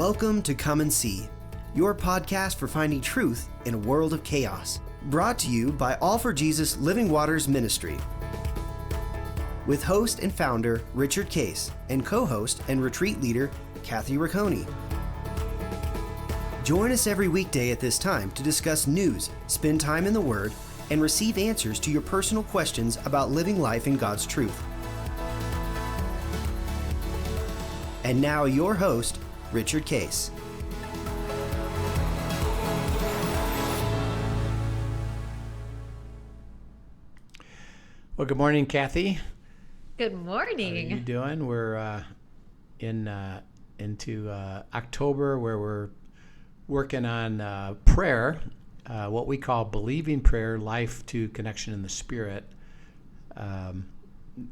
Welcome to Come and See, your podcast for finding truth in a world of chaos. Brought to you by All for Jesus Living Waters Ministry. With host and founder Richard Case and co-host and retreat leader Kathy Ricconi. Join us every weekday at this time to discuss news, spend time in the Word, and receive answers to your personal questions about living life in God's truth. And now your host, Richard Case. Well, good morning, Kathy. Good morning. How are you doing? We're into October, where we're working on prayer, what we call believing prayer, life to connection in the Spirit.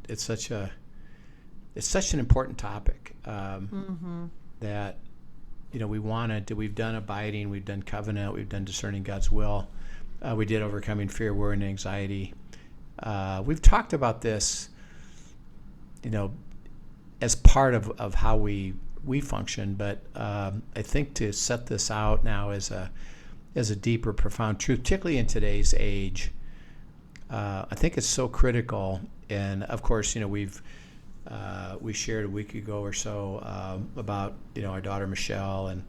It's such an important topic that we've done abiding, we've done covenant, we've done discerning God's will, we did overcoming fear, worry, and anxiety. We've talked about this, as part of how we function, but I think to set this out now as a deeper, profound truth, particularly in today's age, I think it's so critical. And of course, we shared a week ago or so about our daughter Michelle, and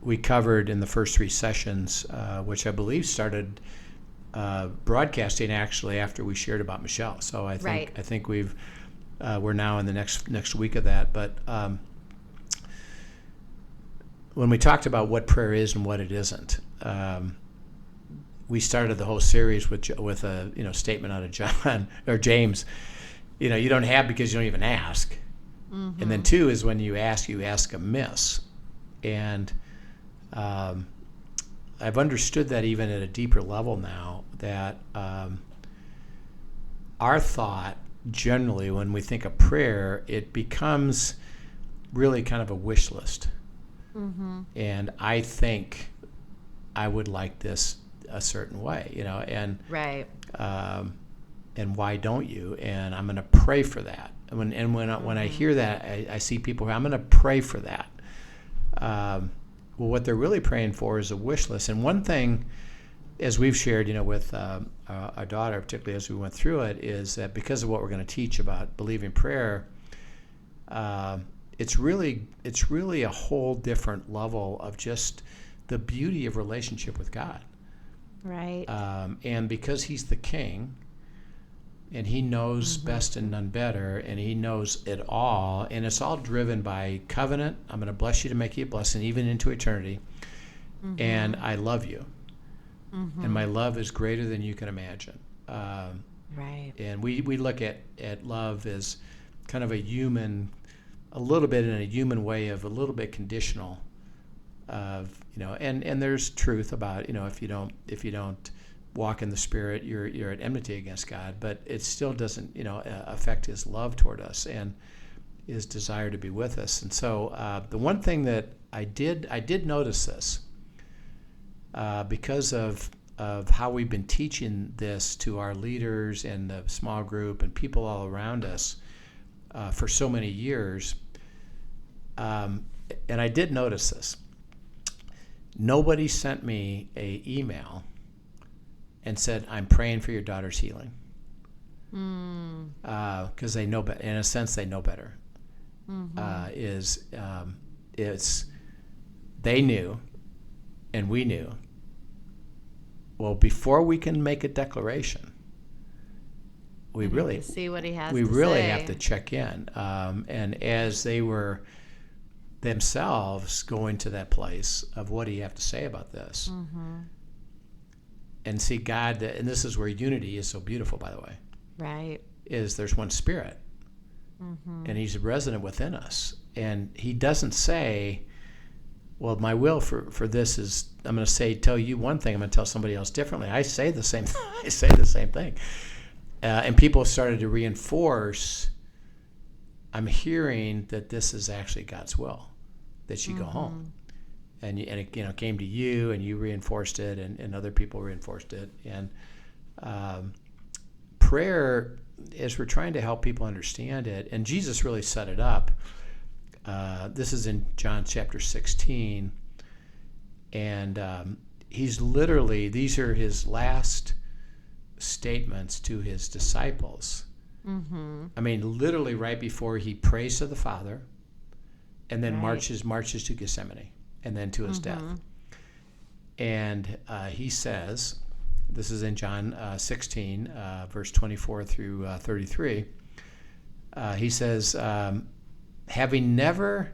we covered in the first three sessions, which I believe started broadcasting actually after we shared about Michelle. So I think we're now in the next week of that. But when we talked about what prayer is and what it isn't, we started the whole series with a statement out of John or James. You don't have because you don't even ask. Mm-hmm. And then 2 is when you ask amiss. And I've understood that even at a deeper level now, that our thought generally when we think of prayer, it becomes really kind of a wish list. Mm-hmm. And I think I would like this a certain way, and right. And why don't you? And I'm going to pray for that. When I hear that, I see people. I'm going to pray for that. Well, what they're really praying for is a wish list. And one thing, as we've shared, with our daughter, particularly as we went through it, is that because of what we're going to teach about believing prayer, it's really a whole different level of just the beauty of relationship with God. Right. And because He's the King, and He knows best and none better, and He knows it all, and it's all driven by covenant. I'm going to bless you to make you a blessing, even into eternity. Mm-hmm. And I love you. Mm-hmm. And my love is greater than you can imagine. Right. And we look at love as kind of a little bit in a human way, of a little bit conditional. And there's truth about, if you don't walk in the Spirit, you're at enmity against God, but it still doesn't, affect His love toward us and His desire to be with us. And so the one thing that I did notice this, because of how we've been teaching this to our leaders and the small group and people all around us for so many years, and I did notice this. Nobody sent me an email and said, "I'm praying for your daughter's healing," because they know better. In a sense, they know better. Mm-hmm. It's they knew, and we knew. Well, before we can make a declaration, we really see what he has. We really have to check in, and as they were themselves going to that place of what do you have to say about this, and see God, and this is where unity is so beautiful, by the way. Right. Is there's one Spirit, and He's resident within us, and He doesn't say, well, my will for this is, I'm going to tell you one thing, I'm going to tell somebody else differently. I say the same thing. And people started to reinforce, I'm hearing that this is actually God's will, that you go home. And it came to you, and you reinforced it, and other people reinforced it. And prayer, as we're trying to help people understand it, and Jesus really set it up, this is in John chapter 16, and he's literally, these are his last statements to his disciples. Mm-hmm. I mean, literally right before he prays to the Father, and then marches to Gethsemane, and then to his death. And he says, this is in John 16, verse 24 through 33. He says, having never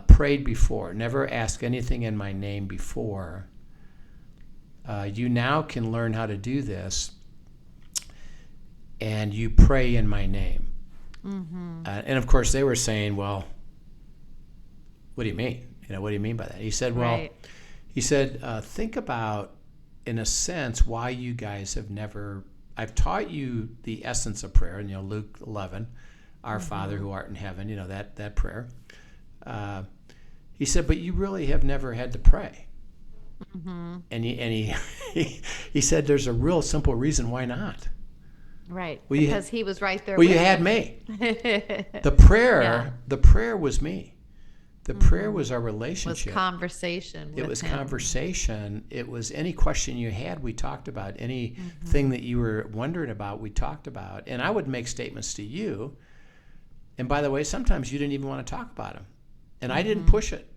prayed before, never asked anything in my name before, you now can learn how to do this, and you pray in my name. Mm-hmm. And of course they were saying, well, what do you mean? What do you mean by that? He said, well, think about, in a sense, why you guys have never, I've taught you the essence of prayer, and Luke 11, our Father who art in heaven, that prayer. He said, but you really have never had to pray. Mm-hmm. And he said, there's a real simple reason why not. Right, because he was right there. Well, you had me. The prayer was me. The prayer was our relationship. It was conversation. It was conversation. It was any question you had, we talked about. Anything that you were wondering about, we talked about. And I would make statements to you. And by the way, sometimes you didn't even want to talk about them. And I didn't push it.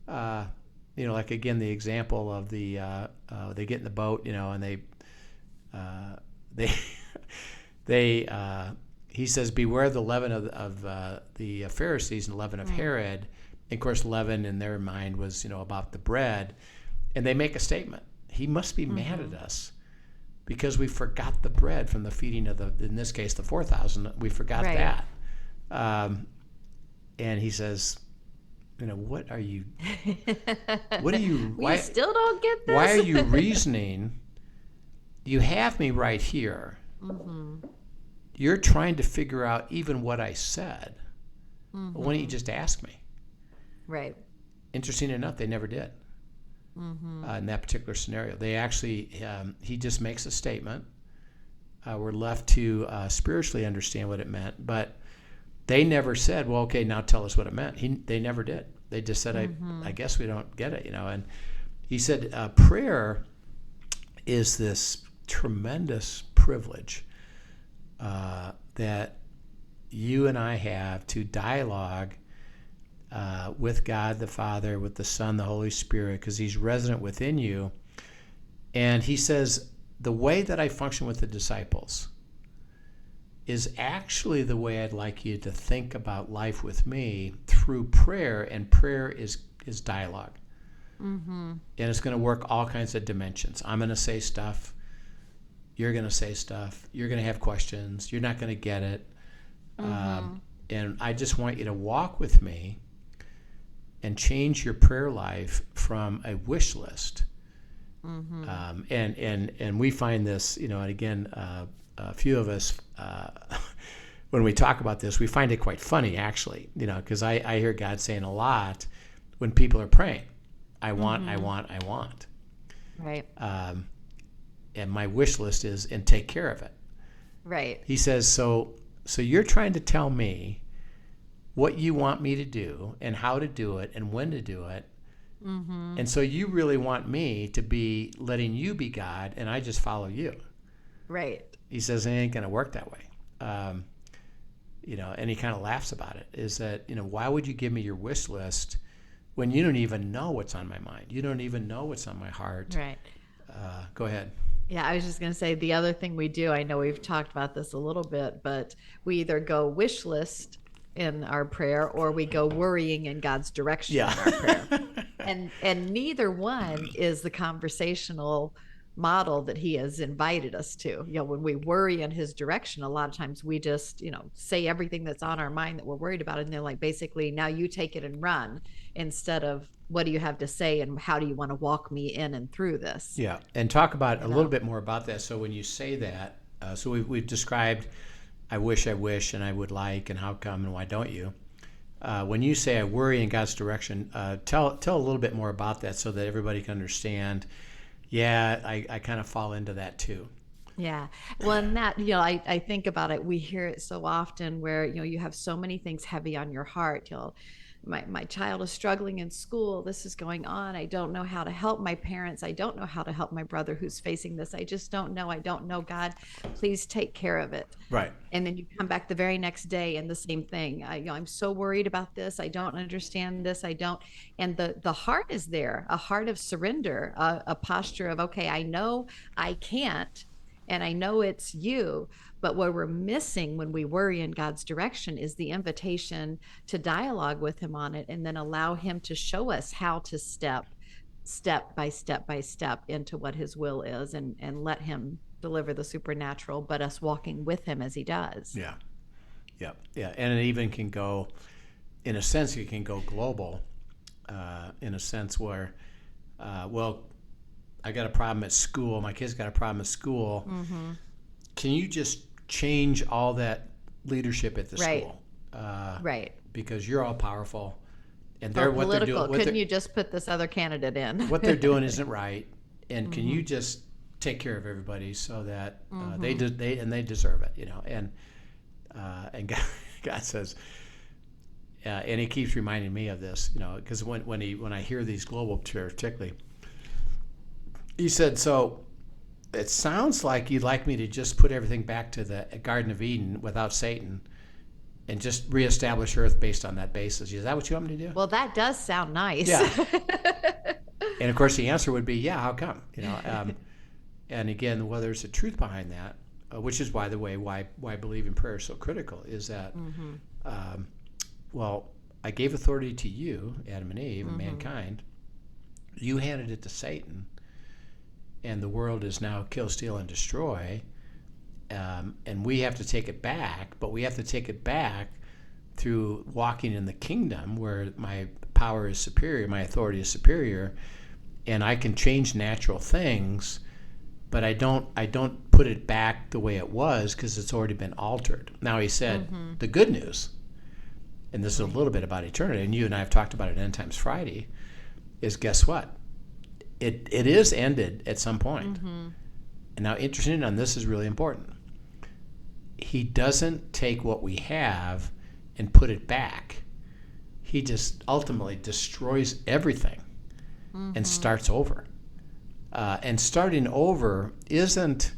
Like again, the example of they get in the boat, and he says, beware the leaven of the Pharisees and leaven of Herod. And of course, leaven in their mind was, about the bread. And they make a statement. He must be mad at us because we forgot the bread from the feeding of in this case, the 4,000. We forgot that. And he says, what are you we still don't get this? Why are you reasoning? You have me right here. Mm-hmm. You're trying to figure out even what I said. Mm-hmm. Well, why don't you just ask me? Right. Interesting enough, they never did. Mm-hmm. In that particular scenario. They actually, he just makes a statement. We're left to spiritually understand what it meant, but they never said, well, okay, now tell us what it meant. They never did. They just said, I guess we don't get it, And he said, prayer is this tremendous privilege that you and I have to dialogue with God the Father, with the Son, the Holy Spirit, because he's resident within you. And he says, the way that I function with the disciples is actually the way I'd like you to think about life with me through prayer, and prayer is dialogue. Mm-hmm. And it's going to work all kinds of dimensions. I'm going to say stuff. You're going to say stuff. You're going to have questions. You're not going to get it. Mm-hmm. And I just want you to walk with me and change your prayer life from a wish list. Mm-hmm. And we find this, and again, a few of us, when we talk about this, we find it quite funny, actually, because I hear God saying a lot when people are praying, I want, I want, I want. Right. And my wish list is, and take care of it. Right. He says, so you're trying to tell me what you want me to do and how to do it and when to do it. Mm-hmm. And so you really want me to be letting you be God and I just follow you. Right. He says, it ain't going to work that way. And he kind of laughs about it, is that, why would you give me your wish list when you don't even know what's on my mind? You don't even know what's on my heart. Right. Go ahead. Yeah, I was just going to say the other thing we do, I know we've talked about this a little bit, but we either go wish list in our prayer or we go worrying in God's direction in our prayer. And neither one is the conversational model that he has invited us to. When we worry in his direction, a lot of times we just, say everything that's on our mind that we're worried about. And they're like, basically, now you take it and run, instead of what do you have to say and how do you want to walk me in and through this? Yeah. And talk about a little bit more about that. So when you say that, so we've described, I wish, and I would like, and how come, and why don't you? When you say I worry in God's direction, tell a little bit more about that so that everybody can understand. Yeah, I kind of fall into that too. Yeah. Well, and that, I think about it. We hear it so often where, you have so many things heavy on your heart. My child is struggling in school. This is going on. I don't know how to help my parents. I don't know how to help my brother who's facing this. I just don't know. I don't know. God, please take care of it. Right. And then you come back the very next day and the same thing. I'm so worried about this. I don't understand this. I don't. And the heart is there, a heart of surrender, a posture of, okay, I know I can't, and I know it's you, but what we're missing when we worry in God's direction is the invitation to dialogue with him on it, and then allow him to show us how to step by step into what his will is, and let him deliver the supernatural, but us walking with him as he does. Yeah. And it even can go, in a sense, it can go global, in a sense where, I got a problem at school. My kid's got a problem at school. Mm-hmm. Can you just change all that leadership at the school? Right. Because you're all powerful, and what they're doing. Couldn't you just put this other candidate in? What they're doing isn't right, and can you just take care of everybody so that they deserve it, And God says, and He keeps reminding me of this, because when I hear these global prayers, particularly. He said, so it sounds like you'd like me to just put everything back to the Garden of Eden without Satan and just reestablish Earth based on that basis. Is that what you want me to do? Well, that does sound nice. Yeah. And, of course, the answer would be, yeah, how come? And, again, well, there's a truth behind that, which is, by the way, why believing prayer is so critical, is that, I gave authority to you, Adam and Eve, and mankind. You handed it to Satan. And the world is now kill, steal, and destroy, and we have to take it back. But we have to take it back through walking in the kingdom, where my power is superior, my authority is superior, and I can change natural things. But I don't put it back the way it was, because it's already been altered. Now, he said the good news, and this is a little bit about eternity, and you and I have talked about it End Times Friday, is guess what? It is ended at some point. And now, interesting, and this is really important, He doesn't take what we have and put it back. He just ultimately destroys everything and starts over. And starting over isn't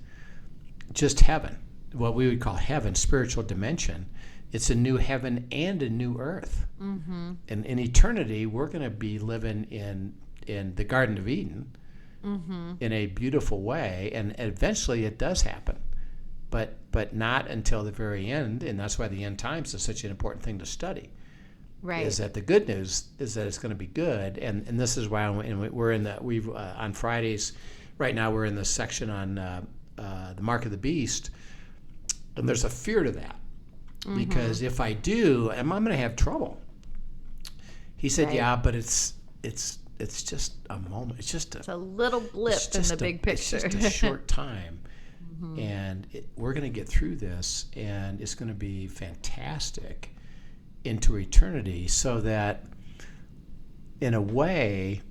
just heaven, what we would call heaven, spiritual dimension. It's a new heaven and a new earth. And in eternity, we're going to be living in the Garden of Eden in a beautiful way, and eventually it does happen, but not until the very end, and that's why the end times is such an important thing to study. Right. Is that the good news is that it's going to be good, and this is why we're in on Fridays right now. We're in the section on the mark of the beast, and there's a fear to that, because if I do, I'm going to have trouble. He said, yeah, but it's just a moment. It's a little blip in the big picture. It's just a short time. And we're going to get through this, and it's going to be fantastic into eternity, so that, in a way,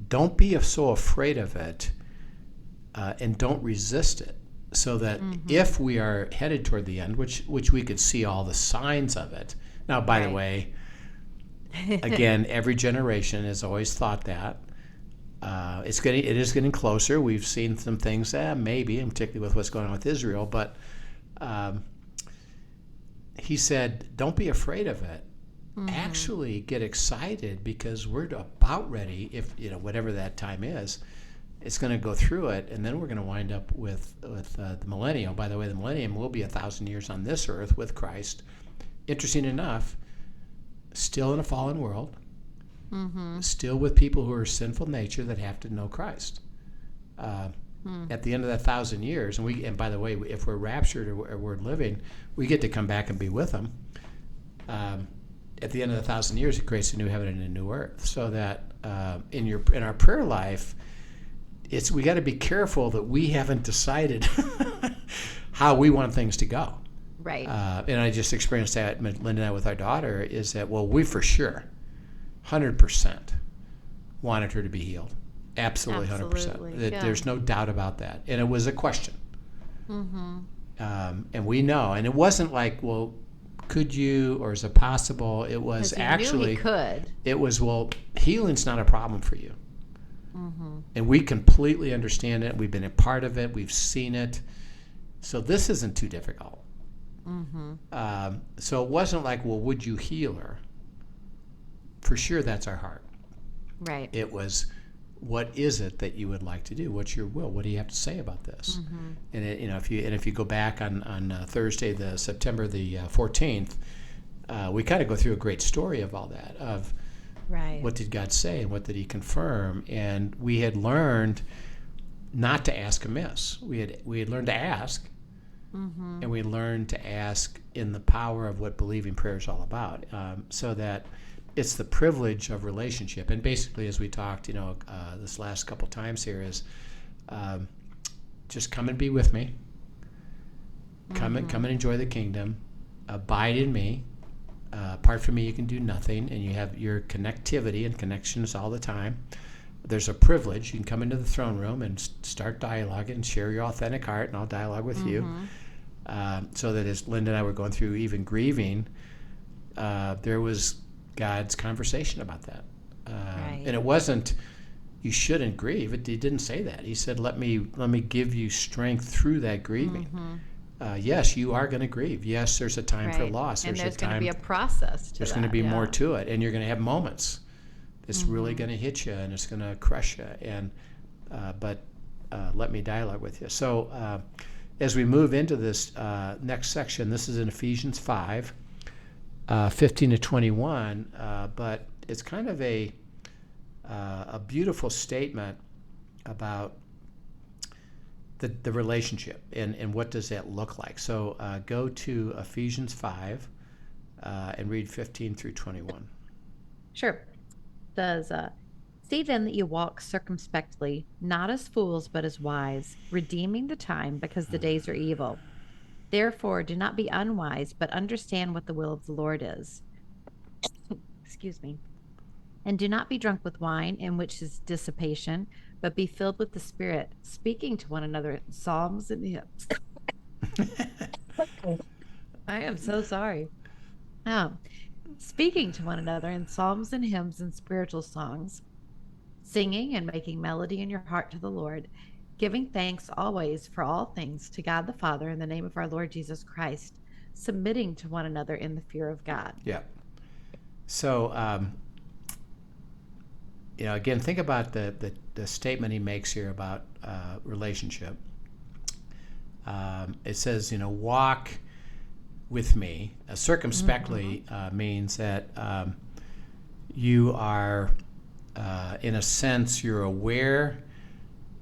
don't be so afraid of it, and don't resist it, so that if we are headed toward the end, which we could see all the signs of it. Now, by the way, again, every generation has always thought that. It is getting closer. We've seen some things, maybe, and particularly with what's going on with Israel. But he said, don't be afraid of it. Actually get excited, because we're about ready, if whatever that time is. It's going to go through it, and then we're going to wind up with the millennium. By the way, the millennium will be 1,000 years on this earth with Christ. Interesting enough, still in a fallen world, still with people who are sinful nature that have to know Christ. At the end of that 1,000 years, and by the way, if we're raptured or we're living, we get to come back and be with them. At the end of the 1,000 years, He creates a new heaven and a new earth. So that in our prayer life, we got to be careful that we haven't decided how we want things to go. Right. And I just experienced that, Linda and I, with our daughter, is that, we for sure, 100% wanted her to be healed. Absolutely 100%. There's no doubt about that. And it was a question. And we know. And it wasn't like, well, could you, or is it possible? It was actually, could. It was, well, healing's not a problem for you. And we completely understand it. We've been a part of it. We've seen it. So this isn't too difficult. So it wasn't like, well, would you heal her? For sure, that's our heart. Right. It was, what is it that you would like to do? What's your will? What do you have to say about this? And if you go back on Thursday, September the 14th, we kind of go through a great story of all that, of what did God say and what did He confirm, and we had learned not to ask amiss. We had learned to ask, and we learned to ask in the power of what believing prayer is all about, so that it's the privilege of relationship. And basically, as we talked, this last couple times here, is just come and be with me. Come and enjoy the kingdom. Abide in me. Apart from me, you can do nothing. And you have your connectivity and connections all the time. There's a privilege. You can come into the throne room and start dialoguing and share your authentic heart, and I'll dialogue with you. So that as Linda and I were going through even grieving, there was God's conversation about that. And it wasn't, you shouldn't grieve. He didn't say that. He said, let me give you strength through that grieving. Yes, you are going to grieve. Yes, there's a time for loss. And there's going to be a process to There's going to be more to it. And you're going to have moments that's really going to hit you, and it's going to crush you. And but let me dialogue with you. So as we move into this next section, this is in Ephesians 5, 15 to 21, but it's kind of a beautiful statement about the relationship and what does that look like. So go to Ephesians 5 and read 15 through 21. Sure. Does see then that you walk circumspectly, not as fools but as wise, redeeming the time, because the days are evil. Therefore, do not be unwise, but understand what the will of the Lord is. Excuse me. And do not be drunk with wine, in which is dissipation, but be filled with the Spirit, speaking to one another in psalms and hymns. I am so sorry. Speaking to one another in psalms and hymns and spiritual songs, singing and making melody in your heart to the Lord, giving thanks always for all things to God the Father in the name of our Lord Jesus Christ, submitting to one another in the fear of God. Yeah. So, again, think about the statement he makes here about relationship. It says, walk with me. Circumspectly means that you are, in a sense, you're aware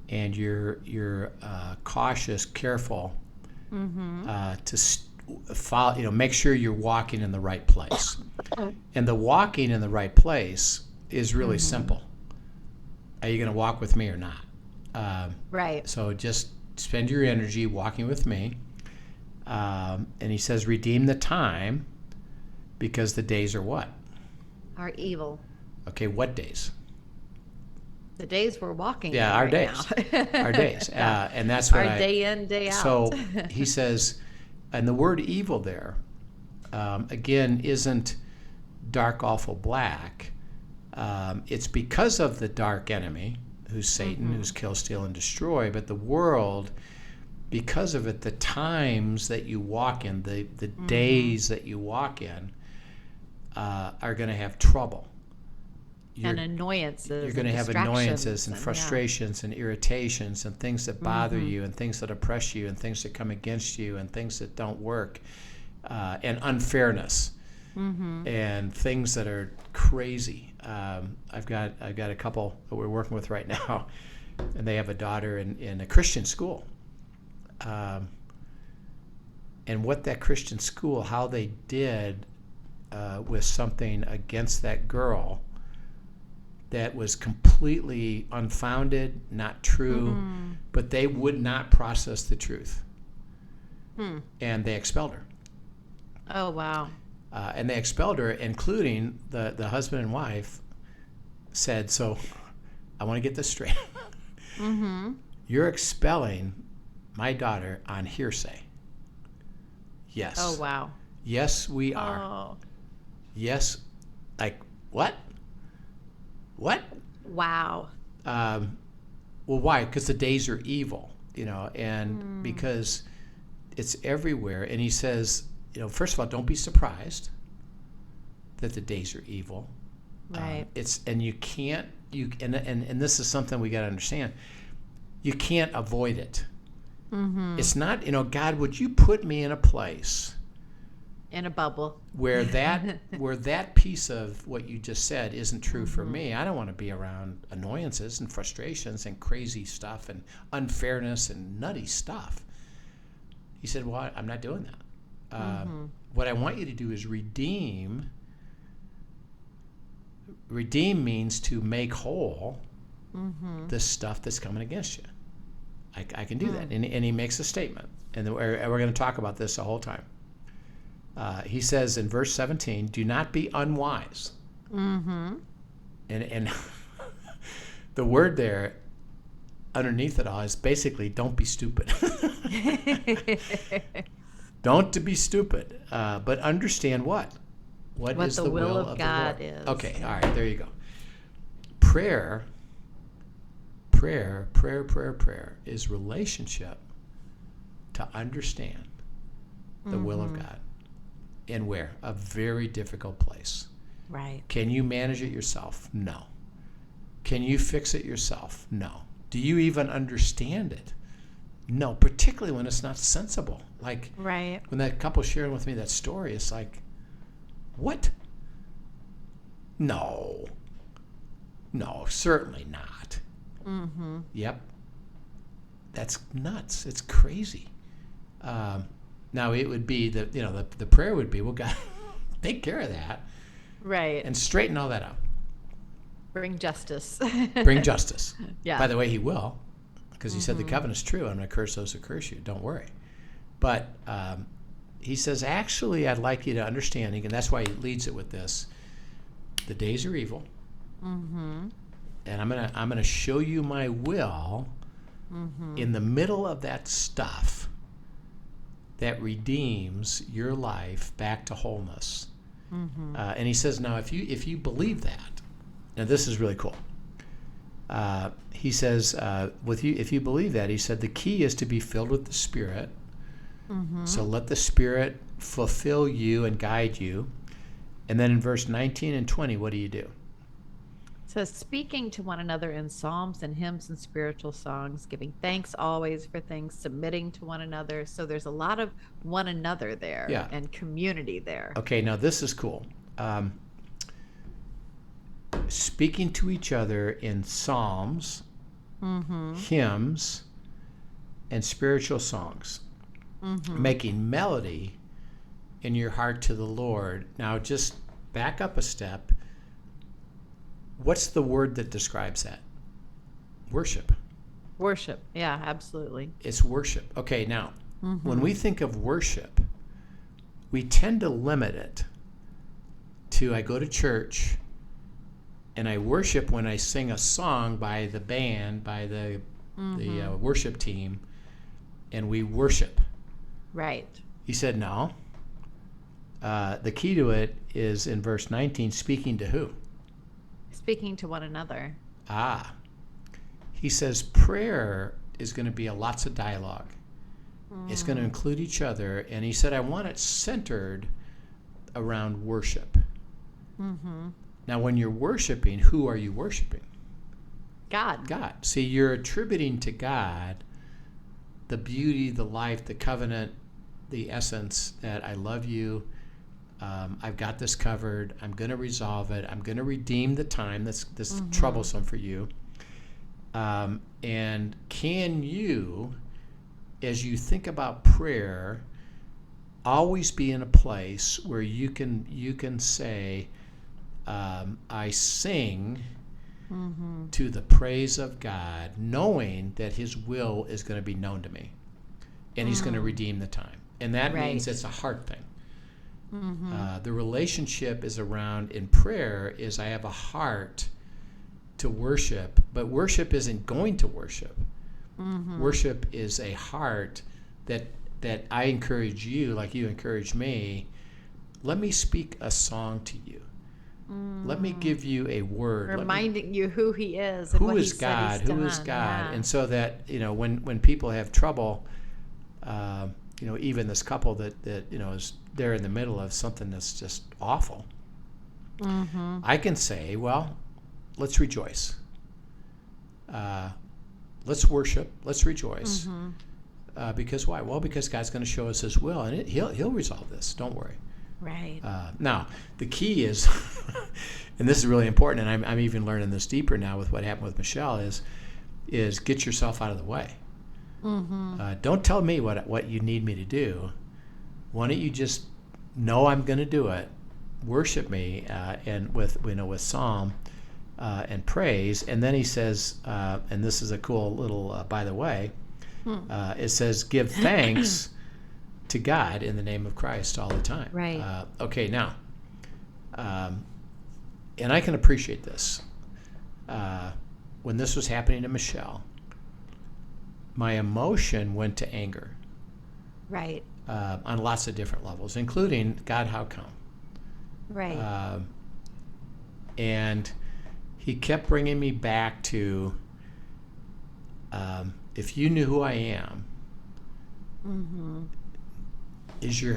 and you're cautious, careful to follow. Make sure you're walking in the right place. And the walking in the right place is really simple. Are you going to walk with me or not? Right. So just spend your energy walking with me. And he says, redeem the time, because the days are what? Are evil. Okay, what days? The days we're walking. Yeah, our days. Our days. And that's what our day in, day out. So he says, and the word evil there, again, isn't dark, awful, black. It's because of the dark enemy, who's Satan, who's kill, steal, and destroy. But the world, because of it, the times that you walk in, the days that you walk in, are going to have trouble. And annoyances. You're going to have annoyances and frustrations and irritations and things that bother you and things that oppress you and things that come against you and things that don't work, and unfairness and things that are crazy. I've got a couple that we're working with right now, and they have a daughter in a Christian school. And what that Christian school, how they did with something against that girl that was completely unfounded, not true, but they would not process the truth. And they expelled her. Oh, wow. And they expelled her, including the husband and wife said, so I want to get this straight. You're expelling my daughter on hearsay. Yes. Oh, wow. Yes, we are. Oh. Yes. Like, what? What? Wow. Well, why? Because the days are evil, and because it's everywhere. And he says, first of all, don't be surprised that the days are evil. Right. And you can't, and this is something we got to understand. You can't avoid it. Mm-hmm. It's not, God, would you put me in a place in a bubble where that piece of what you just said isn't true for me? I don't want to be around annoyances and frustrations and crazy stuff and unfairness and nutty stuff. He said, well, I'm not doing that. What I want you to do is redeem. Redeem means to make whole this stuff that's coming against you. I can do that. And he makes a statement. And we're going to talk about this the whole time. He says in verse 17, do not be unwise. And the word there underneath it all is basically don't be stupid. Don't be stupid. But understand what? What is the will of God the Lord? Is. Okay, all right, there you go. Prayer is relationship to understand the will of God. And where? A very difficult place. Right. Can you manage it yourself? No. Can you fix it yourself? No. Do you even understand it? No, particularly when it's not sensible. Like right. when that couple shared with me that story, it's like, what? No, certainly not. Yep. That's nuts. It's crazy. Now it would be that, the prayer would be, well, God, take care of that. Right. And straighten all that out. Bring justice. Bring justice. Yeah. By the way, he will, because he said the covenant's true. I'm going to curse those who curse you. Don't worry. But he says, actually, I'd like you to understand, and that's why he leads it with this. The days are evil. And I'm gonna show you my will in the middle of that stuff that redeems your life back to wholeness. And he says, now if you believe that, now this is really cool. He says, if you believe that, he said the key is to be filled with the Spirit. So let the Spirit fulfill you and guide you. And then in verse 19 and 20, what do you do? So speaking to one another in psalms and hymns and spiritual songs, giving thanks always for things, submitting to one another. So there's a lot of one another there and community there. Okay, now this is cool. Speaking to each other in psalms, hymns, and spiritual songs. Making melody in your heart to the Lord. Now just back up a step. What's the word that describes that? Worship. Worship. Yeah, absolutely. It's worship. Okay, now, when we think of worship, we tend to limit it to I go to church and I worship when I sing a song by the band, by the worship team, and we worship. Right. He said no. The key to it is in verse 19, speaking to who? Speaking to one another. He says prayer is going to be lots of dialogue. It's going to include each other. And he said, I want it centered around worship. Now, when you're worshiping, who are you worshiping? God. God. See, you're attributing to God the beauty, the life, the covenant, the essence that I love you. I've got this covered. I'm going to resolve it. I'm going to redeem the time that's troublesome for you. And can you, as you think about prayer, always be in a place where you can say, I sing to the praise of God, knowing that his will is going to be known to me, and he's going to redeem the time. And that means it's a heart thing. The relationship is around, in prayer, is I have a heart to worship, but worship isn't going to worship. Worship is a heart that I encourage you, like you encourage me. Let me speak a song to you. Let me give you a word. Reminding you who he is and what he said he's done. Who is God? Yeah. And so that, when people have trouble, even this couple that is there in the middle of something that's just awful, I can say, well, let's rejoice. Let's worship. Let's rejoice. Because why? Well, because God's going to show us his will, and he'll resolve this. Don't worry. Right. Now, the key is, and this is really important, and I'm even learning this deeper now with what happened with Michelle, is get yourself out of the way. Don't tell me what you need me to do. Why don't you just know I'm going to do it? Worship me, and with psalm and praise. And then he says, and this is a cool little by the way, it says, give thanks to God in the name of Christ all the time. Right. Okay, now, and I can appreciate this. When this was happening to Michelle, my emotion went to anger. Right. On lots of different levels, including, God, how come? Right. And he kept bringing me back to, if you knew who I am,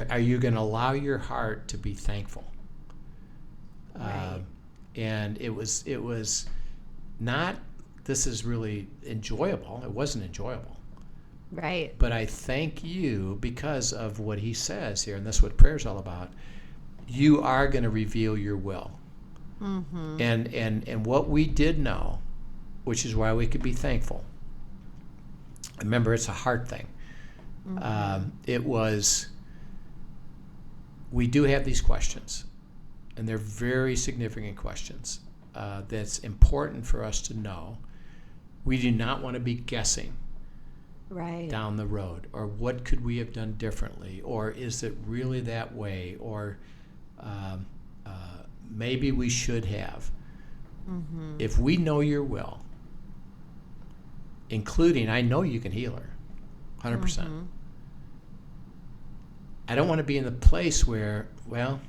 are you going to allow your heart to be thankful? Right. And it was not, this is really enjoyable. It wasn't enjoyable. Right. But I thank you because of what he says here, and that's what prayer's all about. You are going to reveal your will. And what we did know, which is why we could be thankful. Remember, it's a heart thing. It was, we do have these questions, and they're very significant questions that's important for us to know. We do not want to be guessing down the road, or what could we have done differently, or is it really that way, or maybe we should have. If we know your will, including, I know you can heal her, 100%. I don't want to be in the place where, well,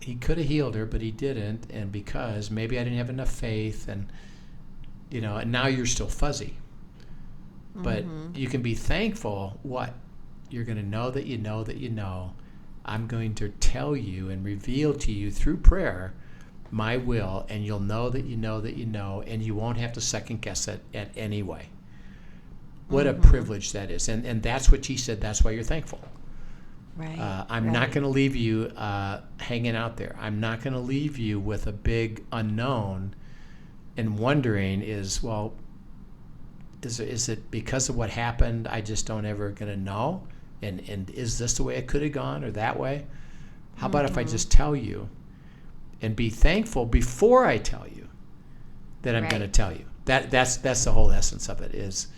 he could have healed her, but he didn't, and because maybe I didn't have enough faith, and and now you're still fuzzy. But you can be thankful. What? You're going to know that you know that you know. I'm going to tell you and reveal to you through prayer my will, and you'll know that you know that you know, and you won't have to second guess it at any way. What a privilege that is. And that's what he said. That's why you're thankful. Right. I'm not going to leave you hanging out there. I'm not going to leave you with a big unknown and wondering is it because of what happened I just don't ever going to know? And is this the way it could have gone, or that way? How about if I just tell you and be thankful before I tell you that I'm going to tell you? That's the whole essence of it is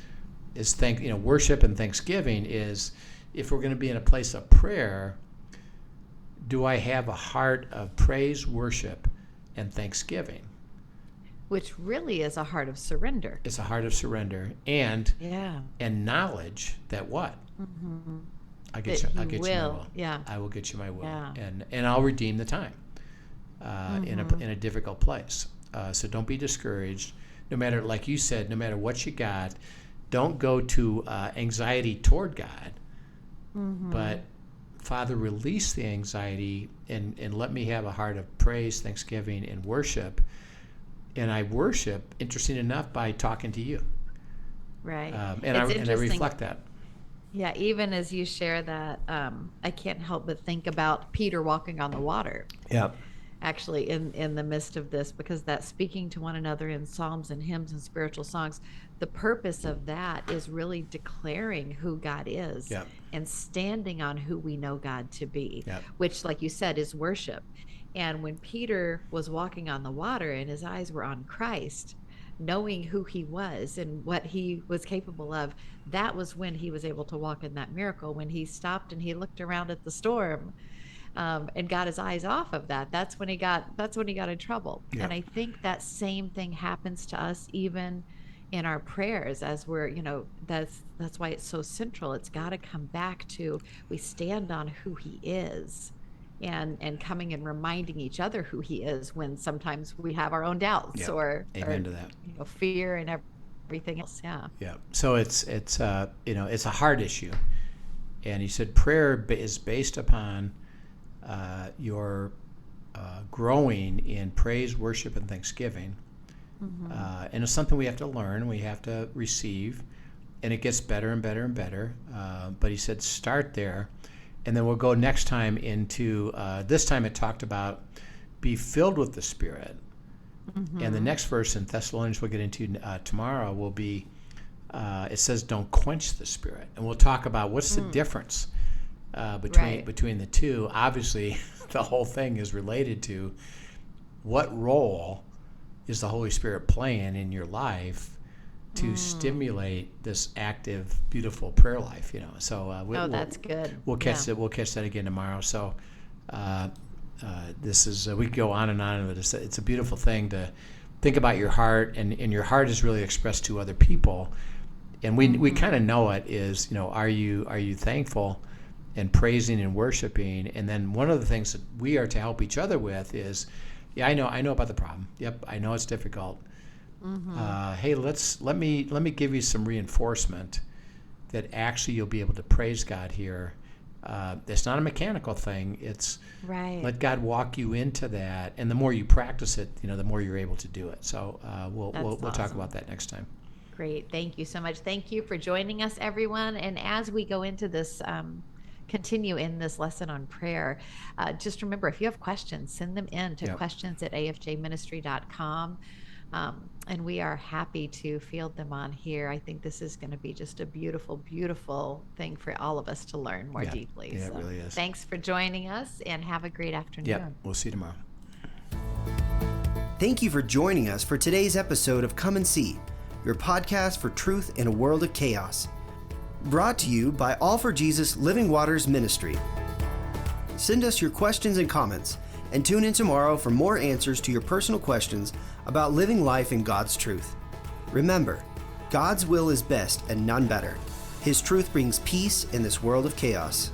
worship and thanksgiving is, if we're going to be in a place of prayer, do I have a heart of praise, worship, and thanksgiving? Which really is a heart of surrender. It's a heart of surrender and knowledge that what? I'll get you my will. Yeah. I will get you my will. Yeah. And I'll redeem the time in a difficult place. So don't be discouraged. No matter, like you said, no matter what you got, don't go to anxiety toward God. But Father, release the anxiety and let me have a heart of praise, thanksgiving, and worship. And I worship, interesting enough, by talking to you. Right. And I reflect that. Yeah, even as you share that, I can't help but think about Peter walking on the water. Yeah. Actually, in the midst of this, because that speaking to one another in psalms and hymns and spiritual songs, the purpose of that is really declaring who God is and standing on who we know God to be, which, like you said, is worship. And when Peter was walking on the water and his eyes were on Christ, knowing who he was and what he was capable of, that was when he was able to walk in that miracle. When he stopped and he looked around at the storm and got his eyes off of that, that's when he got in trouble. And I think that same thing happens to us even in our prayers as we're, that's why it's so central. It's got to come back to, we stand on who he is, and coming and reminding each other who he is when sometimes we have our own doubts or Amen to that. Fear and everything else. Yeah. So it's it's a hard issue, and he said prayer is based upon your growing in praise, worship, and thanksgiving. And it's something we have to learn, we have to receive, and it gets better and better and better. But he said start there, and then we'll go next time into, this time it talked about be filled with the Spirit. And the next verse in Thessalonians we'll get into tomorrow will be, it says don't quench the Spirit. And we'll talk about what's the difference between the two. Obviously, the whole thing is related to what role is the Holy Spirit playing in your life to stimulate this active, beautiful prayer life. So that's good. We'll catch that. We'll catch that again tomorrow. So this is we could go on, but it's a beautiful thing to think about your heart, and your heart is really expressed to other people, and we kind of know it is are you thankful and praising and worshiping. And then one of the things that we are to help each other with is, I know about the problem. Yep, I know it's difficult. Hey, let me give you some reinforcement that actually you'll be able to praise God here. It's not a mechanical thing. It's let God walk you into that, and the more you practice it, the more you're able to do it. So we'll talk about that next time. Great, thank you so much. Thank you for joining us, everyone. And as we go into this. Continue in this lesson on prayer, just remember, if you have questions, send them in to questions@afjministry.com, and we are happy to field them on here. I think this is going to be just a beautiful, beautiful thing for all of us to learn more deeply. Yeah, it really is. Thanks for joining us, and have a great afternoon. Yeah, we'll see you tomorrow. Thank you for joining us for today's episode of Come and See, your podcast for truth in a world of chaos. Brought to you by All for Jesus Living Waters Ministry. Send us your questions and comments, and tune in tomorrow for more answers to your personal questions about living life in God's truth. Remember, God's will is best and none better. His truth brings peace in this world of chaos.